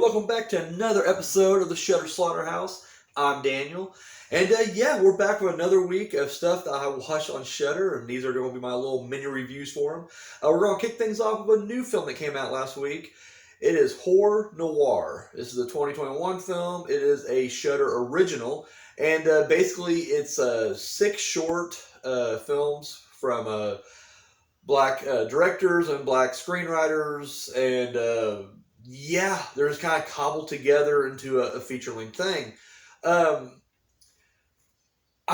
welcome back to another episode of the Shudder Slaughterhouse. I'm Daniel, and we're back with another week of stuff that I watched on Shudder, and these are going to be my little mini reviews for them. We're going to kick things off with a new film that came out last week. It is Horror Noire. This is a 2021 film. It is a Shudder original, and basically it's six short films from black directors and black screenwriters, and they're just kind of cobbled together into a feature-length thing. I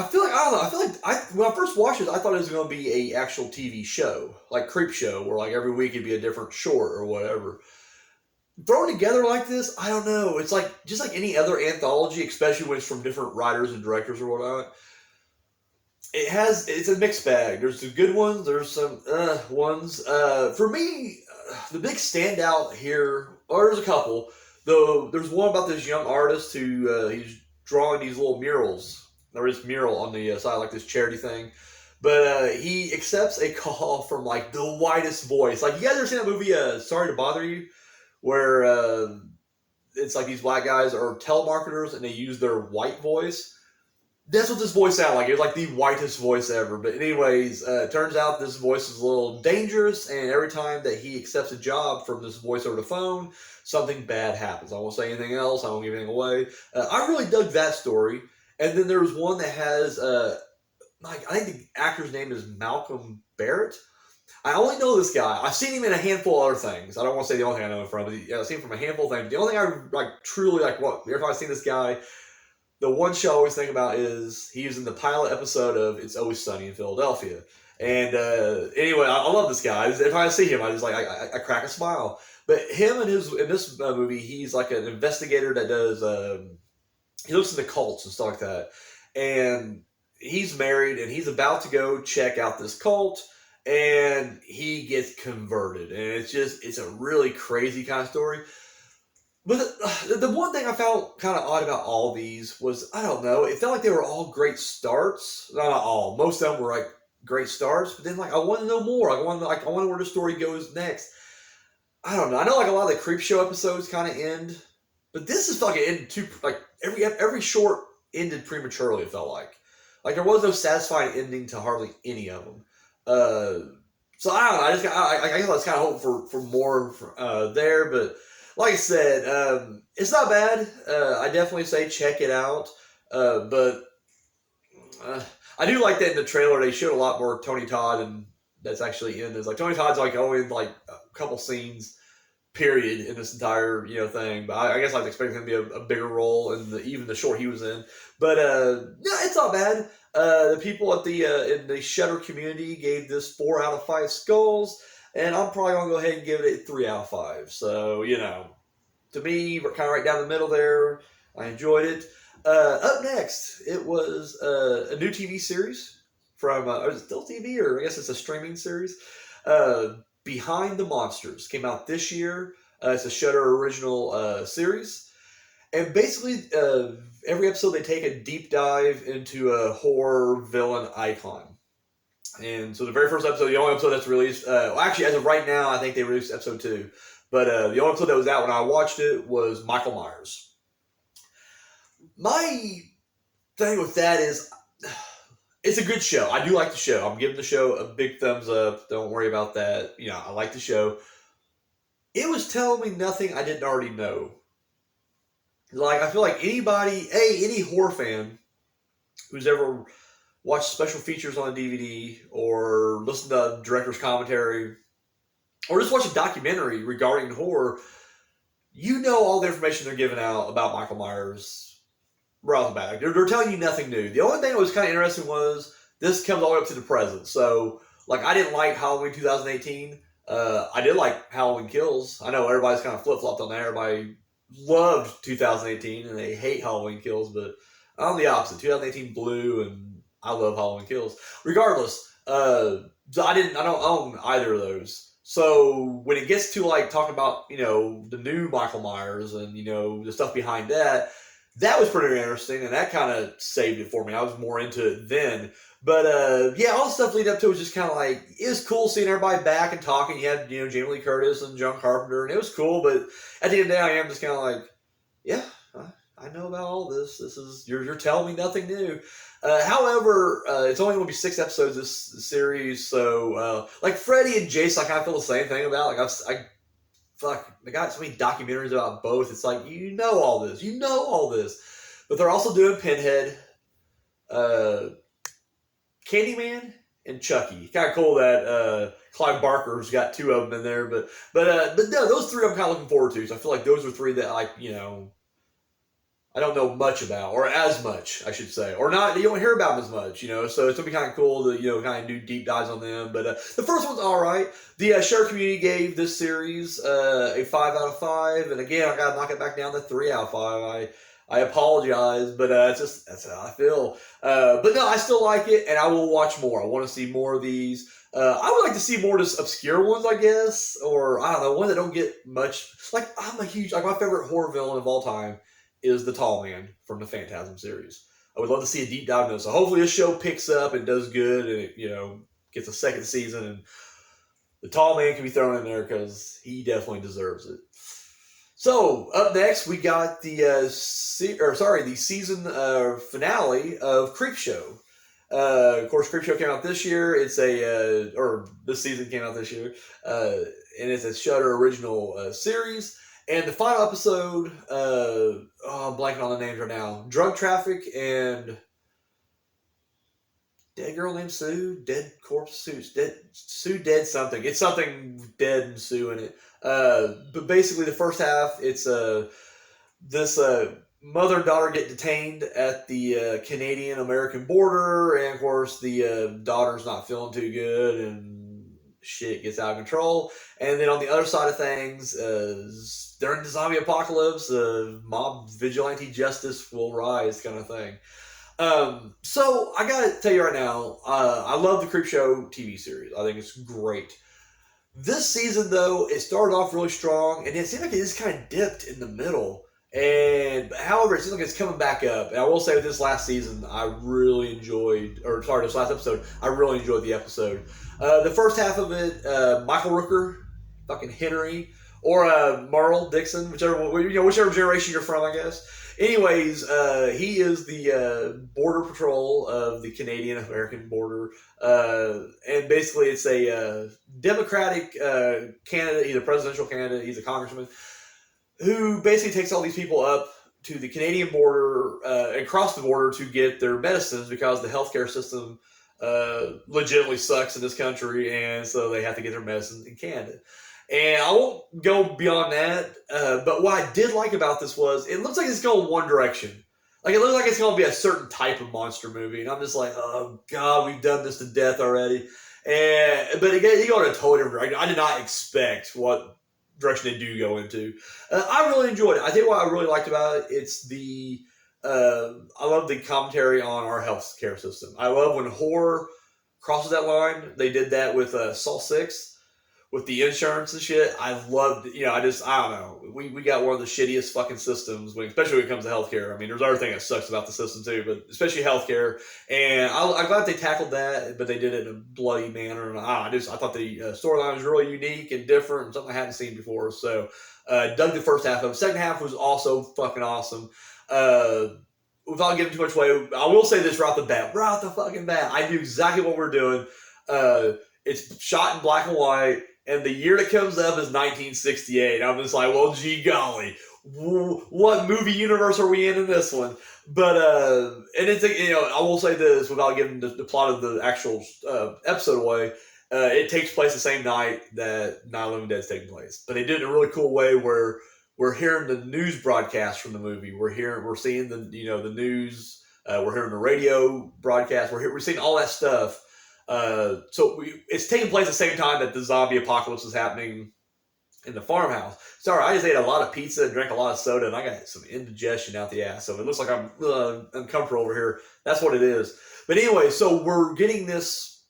feel like when I first watched it, I thought it was going to be a actual TV show, like Creepshow, where like every week it'd be a different short or whatever. Thrown together like this, I don't know. It's like just like any other anthology, especially when it's from different writers and directors or whatnot. It's a mixed bag. There's some good ones. There's some ones. For me, the big standout here, or there's a couple. Though there's one about this young artist who he's drawing these little murals, or his mural on the side, like this charity thing. But he accepts a call from like the whitest voice. Like, you guys ever seen that movie, Sorry to Bother You, where it's like these black guys are telemarketers and they use their white voice. That's what this voice sounded like. It was like the whitest voice ever. But anyways, turns out this voice is a little dangerous, and every time that he accepts a job from this voice over the phone, something bad happens. I won't say anything else. I won't give anything away. I really dug that story. And then there was one that has, I think the actor's name is Malcolm Barrett. I only know this guy. I've seen him in a handful of other things. I don't want to say the only thing I know him from, but I've seen him from a handful of things. The only thing I truly every time I've seen this guy, the one show I always think about is he was in the pilot episode of It's Always Sunny in Philadelphia. And anyway, I love this guy. If I see him, I crack a smile. But him and in this movie, he's like an investigator that does, he looks into cults and stuff like that. And he's married, and he's about to go check out this cult, and he gets converted. And it's a really crazy kind of story. But the one thing I found kind of odd about all these was, I don't know, it felt like they were all great starts. Not all. Most of them were like great starts. But then I want to know more. I want to know where the story goes next. I don't know. I know like a lot of the Creepshow episodes kind of end. But this is like it ended too, like every short ended prematurely, it felt like. Like there was no satisfying ending to hardly any of them. So I don't know. I guess I was kind of hoping for more there, but like I said, it's not bad. I definitely say check it out. But I do like that in the trailer they showed a lot more Tony Todd, and that's actually in this. Like Tony Todd's like only in like a couple scenes, period, in this entire thing. But I guess I was expecting him to be a bigger role in even the short he was in. But it's not bad. The people at in the Shudder community gave this 4 out of 5 skulls. And I'm probably going to go ahead and give it a 3 out of 5. So, to me, we're kind of right down the middle there. I enjoyed it. Up next, it was a new TV series from, is it still TV, or I guess it's a streaming series? Behind the Monsters. Came out this year. It's a Shudder original series. And basically, every episode they take a deep dive into a horror villain icon. And so the very first episode, the only episode that's released, actually as of right now, I think they released episode 2. But the only episode that was out when I watched it was Michael Myers. My thing with that is, it's a good show. I do like the show. I'm giving the show a big thumbs up. Don't worry about that. I like the show. It was telling me nothing I didn't already know. Like, I feel like any horror fan who's ever watch special features on a DVD, or listen to director's commentary, or just watch a documentary regarding horror, all the information they're giving out about Michael Myers right off the bat. They're telling you nothing new. The only thing that was kind of interesting was this comes all the way up to the present. So, like, I didn't like Halloween 2018. I did like Halloween Kills. I know everybody's kind of flip-flopped on that. Everybody loved 2018, and they hate Halloween Kills, but I'm the opposite. 2018 blew, and I love Halloween Kills. Regardless, I don't own either of those. So when it gets to like talking about, the new Michael Myers and, the stuff behind that, That was pretty interesting, and that kind of saved it for me. I was more into it then. But yeah, all the stuff leading up to it was just kind of like, it was cool seeing everybody back and talking. You had, Jamie Lee Curtis and John Carpenter, and it was cool. But at the end of the day, I am just kind of like, yeah, I know about all this. This is you're telling me nothing new. However, it's only going to be 6 episodes this series, so like Freddy and Jason, I kind of feel the same thing about. Like I got so many documentaries about both. It's like all this, but they're also doing Pinhead, uh, Candyman, and Chucky. Kind of cool that Clive Barker's got 2 of them in there, but no, those 3 I'm kind of looking forward to. So I feel like those are 3 that I don't know much about, or as much, I should say, or not. You don't hear about them as much, So it's gonna be kind of cool to kind of do deep dives on them. But the first one's all right. The Shudder community gave this series a 5 out of 5, and again, I gotta knock it back down to 3 out of 5. I apologize, but that's how I feel. But no, I still like it, and I will watch more. I want to see more of these. I would like to see more just obscure ones, I guess, or I don't know, ones that don't get much. Like I'm a huge, my favorite horror villain of all time is the Tall Man from the Phantasm series. I would love to see a deep dive into it. So hopefully this show picks up and does good, and it gets a 2nd season, and the Tall Man can be thrown in there because he definitely deserves it. So up next we got the season finale of Creepshow. Of course, Creepshow came out this year. It's this season came out this year, and it's a Shudder original series. And the final episode, I'm blanking on the names right now. Drug traffic and dead girl named Sue, dead corpse Sue, dead something. It's something dead and Sue in it. But basically, the first half, it's this mother and daughter get detained at the Canadian-American border, and of course, the daughter's not feeling too good, and shit gets out of control. And then on the other side of things, during the zombie apocalypse, mob vigilante justice will rise, kind of thing. So I gotta tell you right now, I love the Creepshow TV series. I think it's great. This season, though, it started off really strong, and it seemed like it just kind of dipped in the middle. And however, it seems like it's coming back up. And I will say, with this last season, this last episode, I really enjoyed the episode. The first half of it, Michael Rooker, fucking Henry, or Merle Dixon, whichever generation you're from, I guess. Anyways, he is the border patrol of the Canadian-American border, and basically it's a Democratic candidate. He's a presidential candidate. He's a congressman who basically takes all these people up to the Canadian border and cross the border to get their medicines because the healthcare system legitimately sucks in this country, and so they have to get their medicines in Canada. And I won't go beyond that, but what I did like about this was it looks like it's going one direction. Like, it looks like it's going to be a certain type of monster movie, and I'm just like, oh god, we've done this to death already. But again, he got a totally different direction. I did not expect what direction they do go into. I really enjoyed it. I think what I really liked about it, it's I love the commentary on our healthcare system. I love when horror crosses that line. They did that with Saw 6. With the insurance and shit, I loved, I don't know. We got one of the shittiest fucking systems, especially when it comes to healthcare. I mean, there's other thing that sucks about the system too, but especially healthcare. And I'm glad they tackled that, but they did it in a bloody manner. And I thought the storyline was really unique and different, and something I hadn't seen before. So, dug the first half of it. Second half was also fucking awesome. Without giving too much away, I will say this right off the fucking bat. I knew exactly what we're doing. It's shot in black and white. And the year that comes up is 1968. I'm just like, well, gee golly, what movie universe are we in this one? But and it's I will say this without giving the plot of the actual episode away. It takes place the same night that Night of the Living Dead is taking place, but they did it in a really cool way where we're hearing the news broadcast from the movie. We're seeing the the news. We're hearing the radio broadcast. We're seeing all that stuff. So it's taking place at the same time that the zombie apocalypse is happening in the farmhouse. Sorry, I just ate a lot of pizza and drank a lot of soda, and I got some indigestion out the ass. So it looks like I'm uncomfortable over here. That's what it is. But anyway, so we're getting this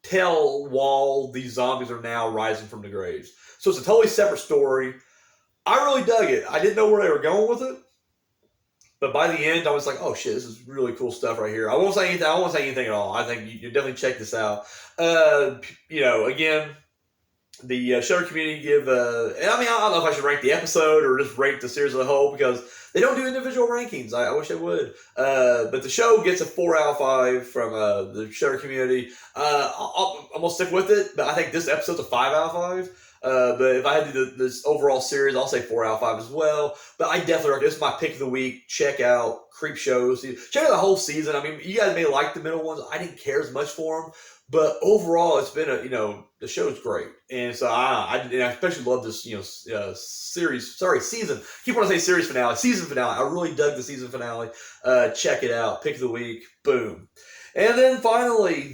tell while these zombies are now rising from the graves. So it's a totally separate story. I really dug it. I didn't know where they were going with it. But by the end, I was like, "Oh shit, this is really cool stuff right here." I won't say anything. I won't say anything at all. I think you definitely check this out. Again, the Shudder community give. And I mean, I don't know if I should rank the episode or just rank the series as a whole because they don't do individual rankings. I wish they would. But the show gets a 4 out of 5 from the Shudder community. I'm gonna stick with it, but I think this episode's a 5 out of 5. But if I had to do this overall series, I'll say 4 out of 5 as well. But I definitely recommend. This is my pick of the week. Check out Creepshow. Check out the whole season. I mean, you guys may like the middle ones. I didn't care as much for them. But overall, it's been the show's great, and so I especially love this season. I keep wanting to say season finale. I really dug the season finale. Check it out. Pick of the week. Boom. And then finally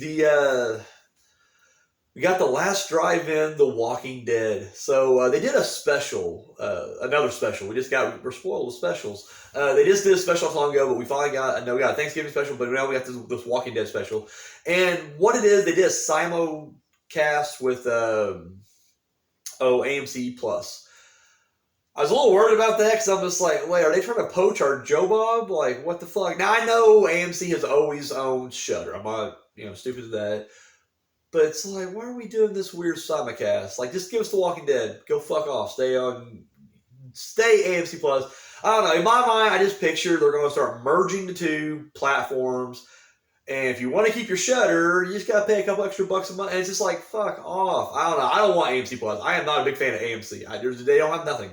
we got the last drive-in, The Walking Dead. So they did a special, another special. We're spoiled with specials. They just did a special not long ago, but we finally got a Thanksgiving special, but now we got this Walking Dead special. And what it is, they did a simulcast with AMC Plus. I was a little worried about that because I'm just like, wait, are they trying to poach our Joe Bob? Like, what the fuck? Now I know AMC has always owned Shudder. I'm not stupid to that. But it's like, why are we doing this weird simulcast? Like, just give us The Walking Dead. Go fuck off. Stay AMC Plus. I don't know. In my mind, I just picture they're going to start merging the two platforms. And if you want to keep your Shudder, you just got to pay a couple extra bucks a month. And it's just like, fuck off. I don't know. I don't want AMC Plus. I am not a big fan of AMC. They don't have nothing.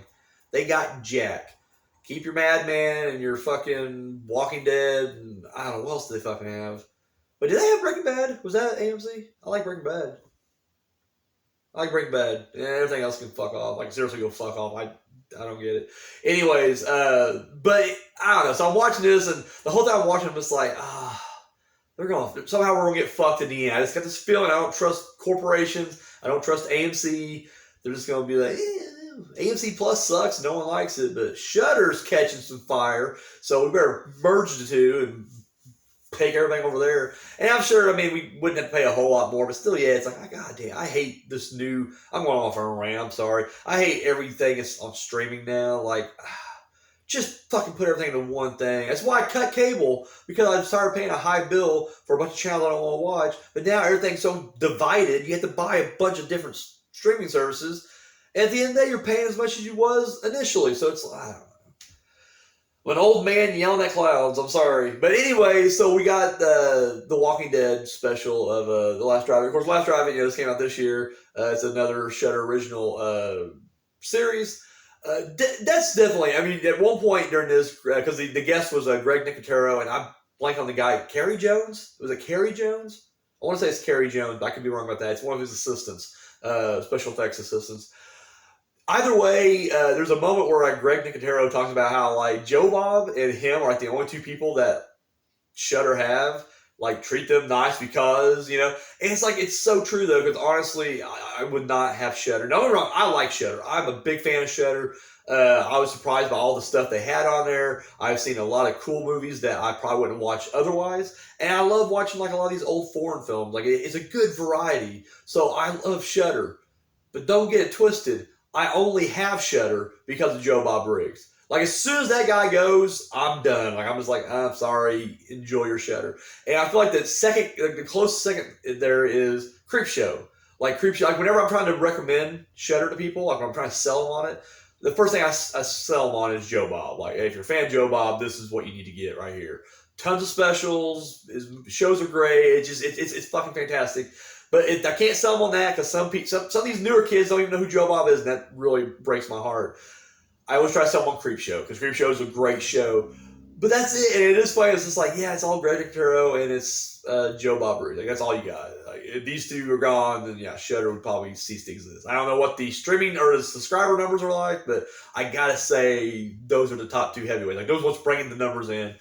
They got jack. Keep your Mad Men and your fucking Walking Dead. And I don't know. What else do they fucking have? But did they have Breaking Bad? Was that AMC? I like Breaking Bad. Yeah, everything else can fuck off. Like, seriously, go fuck off. I don't get it. Anyways, but I don't know. So I'm watching this, and the whole time I'm watching, I'm just like, somehow we're going to get fucked in the end. I just got this feeling I don't trust corporations. I don't trust AMC. They're just going to be like, AMC Plus sucks. No one likes it. But Shudder's catching some fire. So we better merge the two and take everything over there. And I'm sure, we wouldn't have to pay a whole lot more, but still, yeah, it's like, God damn, I hate this new, I'm going off on a rant, I'm sorry. I hate everything that's on streaming now. Like, just fucking put everything into one thing. That's why I cut cable, because I started paying a high bill for a bunch of channels I don't want to watch. But now everything's so divided, you have to buy a bunch of different streaming services. And at the end of the day, you're paying as much as you was initially. So it's like, I don't know. An old man yelling at clouds. I'm sorry. But anyway, so we got the Walking Dead special of The Last Drive-In. Of course, Last Drive-In, this came out this year. It's another Shudder original series. That's definitely, at one point during this, because the guest was Greg Nicotero, and I blank on the guy, Kerry Jones? Was it Kerry Jones? I want to say it's Kerry Jones, but I could be wrong about that. It's one of his assistants, special effects assistants. Either way, there's a moment where Greg Nicotero talks about how Joe Bob and him are the only two people that Shudder have. Treat them nice because, and it's so true though, because honestly, I would not have Shudder. Don't get me wrong, I like Shudder. I'm a big fan of Shudder. I was surprised by all the stuff they had on there. I've seen a lot of cool movies that I probably wouldn't watch otherwise. And I love watching a lot of these old foreign films. It's a good variety. So I love Shudder. But don't get it twisted. I only have Shudder because of Joe Bob Briggs. As soon as that guy goes, I'm done. I'm just like, I'm sorry, enjoy your Shudder. And I feel like the closest second there is Creepshow. Creepshow, whenever I'm trying to recommend Shudder to people, when I'm trying to sell them on it, the first thing I sell them on is Joe Bob. Hey, if you're a fan of Joe Bob, this is what you need to get right here. Tons of specials. His shows are great. It's fucking fantastic. But I can't sell them on that because some of these newer kids don't even know who Joe Bob is, and that really breaks my heart. I always try to sell them on Creepshow because Creepshow is a great show. But that's it. And it is funny. It's just it's all Greg Nicotero and it's Joe Bob Briggs. That's all you got. If these two are gone, then yeah, Shudder would probably cease to exist. I don't know what the streaming or the subscriber numbers are like, but I gotta say those are the top two heavyweights. Those ones bringing the numbers in,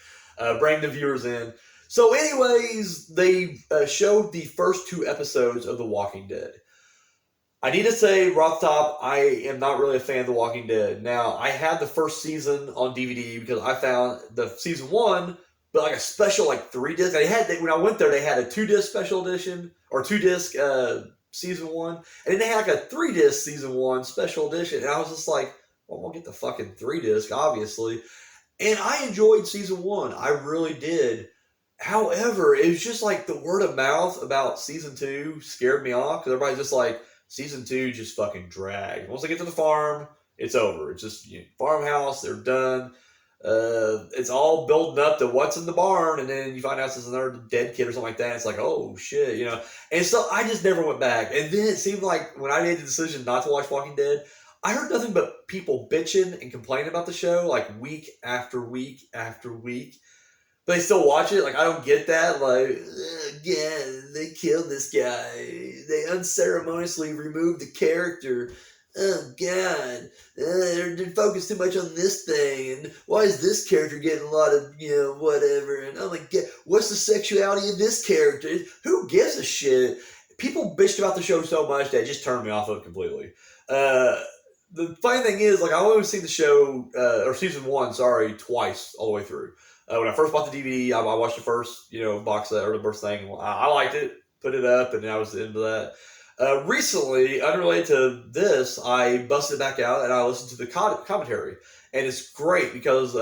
bringing the viewers in. So anyways, they showed the first 2 episodes of The Walking Dead. I need to say, right off the top, I am not really a fan of The Walking Dead. Now, I had the first season on DVD because I found the season 1, but a special 3-disc. When I went there, they had a 2-disc special edition, or 2-disc season 1, and then they had a 3-disc season 1 special edition, and I was just like, well, I'm going to get the fucking 3-disc, obviously. And I enjoyed season 1. I really did. However, it was just like the word of mouth about season 2 scared me off because everybody's just like, season 2 just fucking dragged. Once they get to the farm, it's over. It's just farmhouse, they're done. It's all building up to what's in the barn, and then you find out there's another dead kid or something like that. It's like, oh shit, And so I just never went back. And then it seemed like when I made the decision not to watch Walking Dead, I heard nothing but people bitching and complaining about the show like week after week after week. But they still watch it. Like, I don't get that. Like, again, they killed this guy. They unceremoniously removed the character. Oh, God. They're focused too much on this thing. And why is this character getting a lot of, whatever? And oh, my God, what's the sexuality of this character? Who gives a shit? People bitched about the show so much that it just turned me off of it completely. The funny thing is, like, I only seen the show, or season 1, sorry, twice all the way through. When I first bought the DVD, I watched the first, box set or the first thing. I liked it, put it up, and I was into that. Recently, unrelated to this, I busted it back out and I listened to the commentary. And it's great because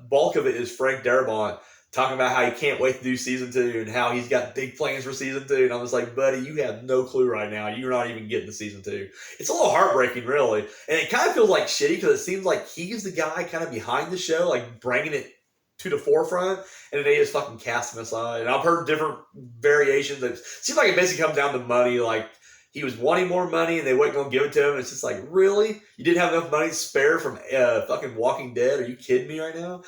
bulk of it is Frank Darabont talking about how he can't wait to do season 2 and how he's got big plans for season 2. And I was like, buddy, you have no clue right now. You're not even getting to season 2. It's a little heartbreaking, really. And it kind of feels like shitty because it seems like he's the guy kind of behind the show, like bringing it to the forefront, and then they just fucking cast him aside. And I've heard different variations. It seems like it basically comes down to money. Like, he was wanting more money, and they weren't going to give it to him. And it's just like, really? You didn't have enough money to spare from fucking Walking Dead? Are you kidding me right now?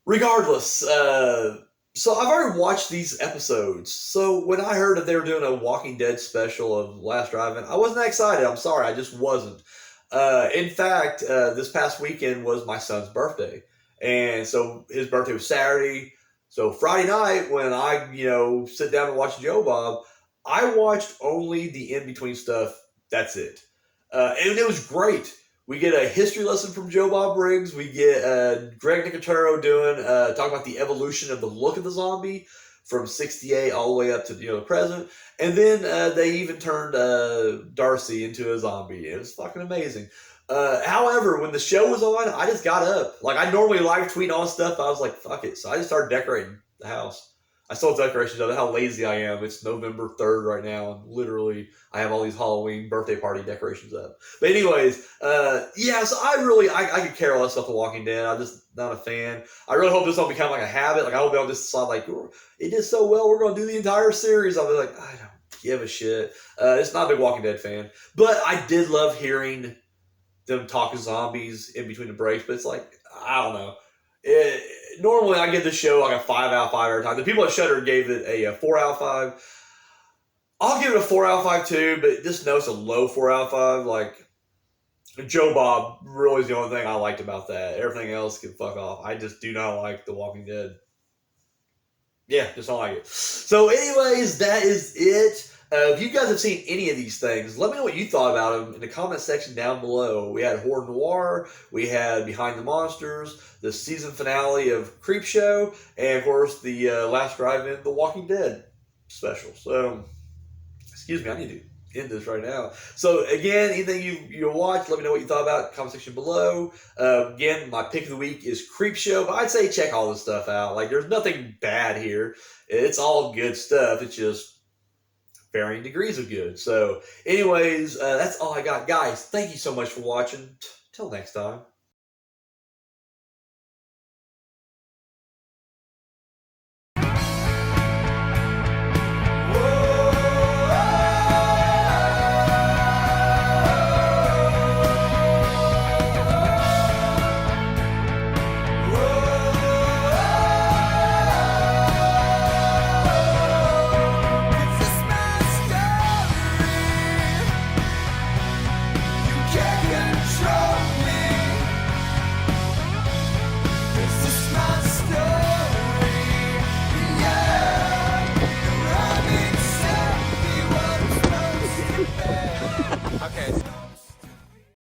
Regardless, so I've already watched these episodes. So when I heard that they were doing a Walking Dead special of Last Drive-In, I wasn't that excited. I'm sorry, I just wasn't. In fact, this past weekend was my son's birthday. And so his birthday was Saturday. So Friday night, when I, sit down and watch Joe Bob, I watched only the in-between stuff. That's it. And it was great. We get a history lesson from Joe Bob Briggs. We get Greg Nicotero talking about the evolution of the look of the zombie from 68 all the way up to, the present. And then they even turned Darcy into a zombie. It was fucking amazing. However, when the show was on, I just got up. Like, I normally live tweet all stuff. I was like, fuck it. So I just started decorating the house. I still have decorations of it. How lazy I am. It's November 3rd right now, and literally I have all these Halloween birthday party decorations up. But anyways, yeah, so I could care less about The Walking Dead. I'm just not a fan. I really hope this don't become like a habit. Like, I hope they'll just decide, like, it did so well, we're going to do the entire series. I'll be like, I don't give a shit. It's not a big Walking Dead fan. But I did love hearing them talking zombies in between the breaks, but it's like, I don't know. Normally I give the show like a 5 out of 5 every time. The people at Shudder gave it a 4 out of 5. I'll give it a 4 out of 5 too, but just know it's a low 4 out of 5. Like, Joe Bob really is the only thing I liked about that. Everything else can fuck off. I just do not like The Walking Dead. Yeah, just don't like it. So anyways, that is it. If you guys have seen any of these things, let me know what you thought about them in the comment section down below. We had Horror Noire, we had Behind the Monsters, the season finale of Creepshow, and of course the last drive-in, The Walking Dead special. So, excuse me, I need to end this right now. So again, anything you watch, let me know what you thought about it in the comment section below. Again, my pick of the week is Creepshow, but I'd say check all this stuff out. Like, there's nothing bad here. It's all good stuff. It's just varying degrees of good. So anyways, that's all I got. Guys, thank you so much for watching. Till next time.